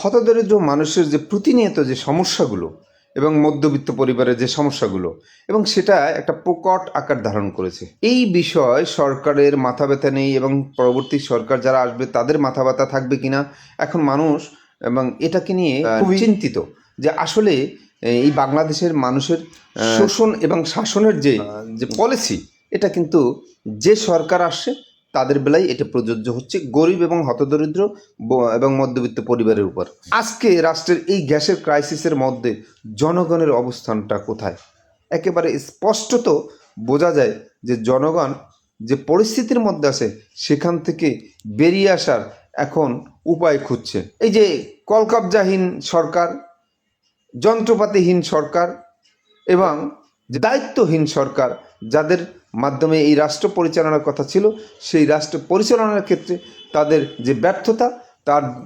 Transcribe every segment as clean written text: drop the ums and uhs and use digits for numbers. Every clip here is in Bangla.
হতদরিদ্র মানুষের যে প্রতিনিয়ত যে সমস্যাগুলো এবং মধ্যবিত্ত পরিবারের যে সমস্যাগুলো এবং সেটা একটা প্রকট আকার ধারণ করেছে, এই বিষয় সরকারের মাথা ব্যথা নেই এবং পরবর্তী সরকার যারা আসবে তাদের মাথা ব্যথা থাকবে কিনা এখন মানুষ এবং এটাকে নিয়ে খুবই চিন্তিত যে আসলে এই বাংলাদেশের মানুষের শোষণ এবং শাসনের যে পলিসি, এটা কিন্তু যে সরকার আসছে তাদের বেলায় এটা প্রযোজ্য হচ্ছে গরিব এবং হতদরিদ্র এবং মধ্যবিত্ত পরিবারের উপর। আজকে রাষ্ট্রের এই গ্যাসের ক্রাইসিসের মধ্যে জনগণের অবস্থানটা কোথায় একেবারে স্পষ্টত বোঝা যায় যে জনগণ যে পরিস্থিতির মধ্যে আছে সেখান থেকে বেরিয়ে আসার এখন উপায় খুঁজছে। এই যে কলকবজাহীন সরকার, যন্ত্রপাতিহীন সরকার এবং দায়িত্বহীন সরকার, যাদের মাধ্যমে এই রাষ্ট্র পরিচালনার কথা ছিল, সেই রাষ্ট্র পরিচালনার ক্ষেত্রে তাদের যে ব্যর্থতা,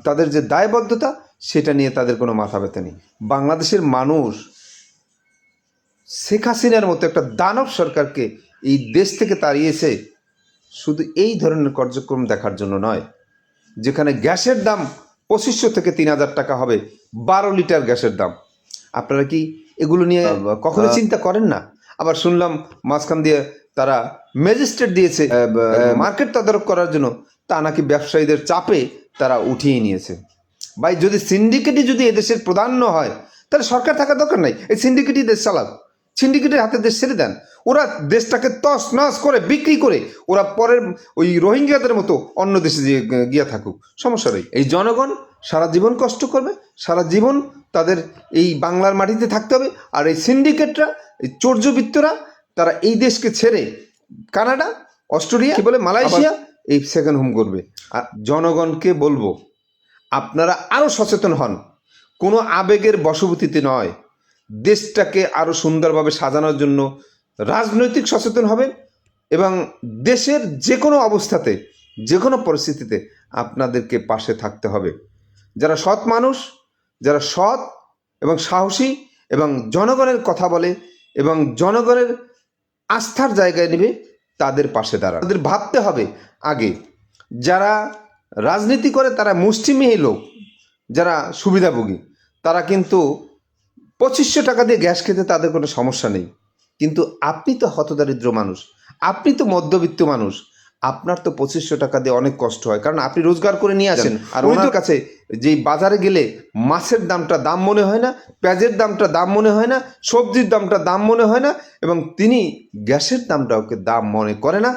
তাদের যে দায়বদ্ধতা, সেটা নিয়ে তাদের কোনো মাথা ব্যথা নেই। বাংলাদেশের মানুষ শেখ হাসিনার মতো একটা দানব সরকারকে এই দেশ থেকে তাড়িয়েছে শুধু এই ধরনের কার্যক্রম দেখার জন্য নয়, যেখানে গ্যাসের দাম 2500 থেকে 3000 টাকা হবে 12 লিটার গ্যাসের দাম। আপনারা কি এগুলো নিয়ে কখনো চিন্তা করেন না? আবার শুনলাম মাঝখান দিয়ে তারা ম্যাজিস্ট্রেট দিয়েছে মার্কেট তদারক করার জন্য, তা নাকি ব্যবসায়ীদের চাপে তারা উঠিয়ে নিয়েছে। ভাই, যদি সিন্ডিকেটই যদি এদেশের প্রাধান্য হয় তাহলে সরকার থাকার দরকার নাই, এই সিন্ডিকেটই দেশ চালাক। সিন্ডিকেটের হাতে দেশ ছেড়ে দেন, ওরা দেশটাকে তস নস করে বিক্রি করে ওরা পরের ওই রোহিঙ্গাদের মতো অন্য দেশে গিয়ে থাকুক, সমস্যা নেই। এই জনগণ সারা জীবন কষ্ট করবে, সারা জীবন তাদের এই বাংলার মাটিতে থাকতে হবে, আর এই সিন্ডিকেটরা, এই চৌর্যবৃত্তরা, তারা এই দেশকে ছেড়ে কানাডা, অস্ট্রেলিয়া, কি বলে মালয়েশিয়া, এই সেকেন্ড হোম করবে। আর জনগণকে বলবো, আপনারা আরও সচেতন হন, কোনো আবেগের বশবর্তীতে নয়, দেশটাকে আরও সুন্দরভাবে সাজানোর জন্য রাজনৈতিক সচেতন হবেন এবং দেশের যে কোনো অবস্থাতে, যে কোনো পরিস্থিতিতে আপনাদেরকে পাশে থাকতে হবে। যারা সৎ মানুষ, যারা সৎ এবং সাহসী এবং জনগণের কথা বলে এবং জনগণের আস্থার জায়গায় নেবে, তাদের পাশে দাঁড়ান। তাদের ভাবতে হবে আগে, যারা রাজনীতি করে তারা মুষ্টিমেয় লোক, যারা সুবিধাভোগী, তারা কিন্তু 2500 টাকা দিয়ে গ্যাস খেতে তাদের কোনো সমস্যা নেই। কিন্তু আপনি তো হতদরিদ্র মানুষ, আপনি তো মধ্যবিত্ত মানুষ, আপনার তো 2500 টাকা দিয়ে অনেক কষ্ট হয়, কারণ আপনি রোজগার করে নিয়ে আসেন। আর ওনার কাছে যেই বাজারে গেলে মাছের দামটা দাম মনে হয় না, পেঁয়াজের দামটা দাম মনে হয় না, সবজির দামটা দাম মনে হয় না, এবং তিনি গ্যাসের দামটা ওকে দাম মনে করে না,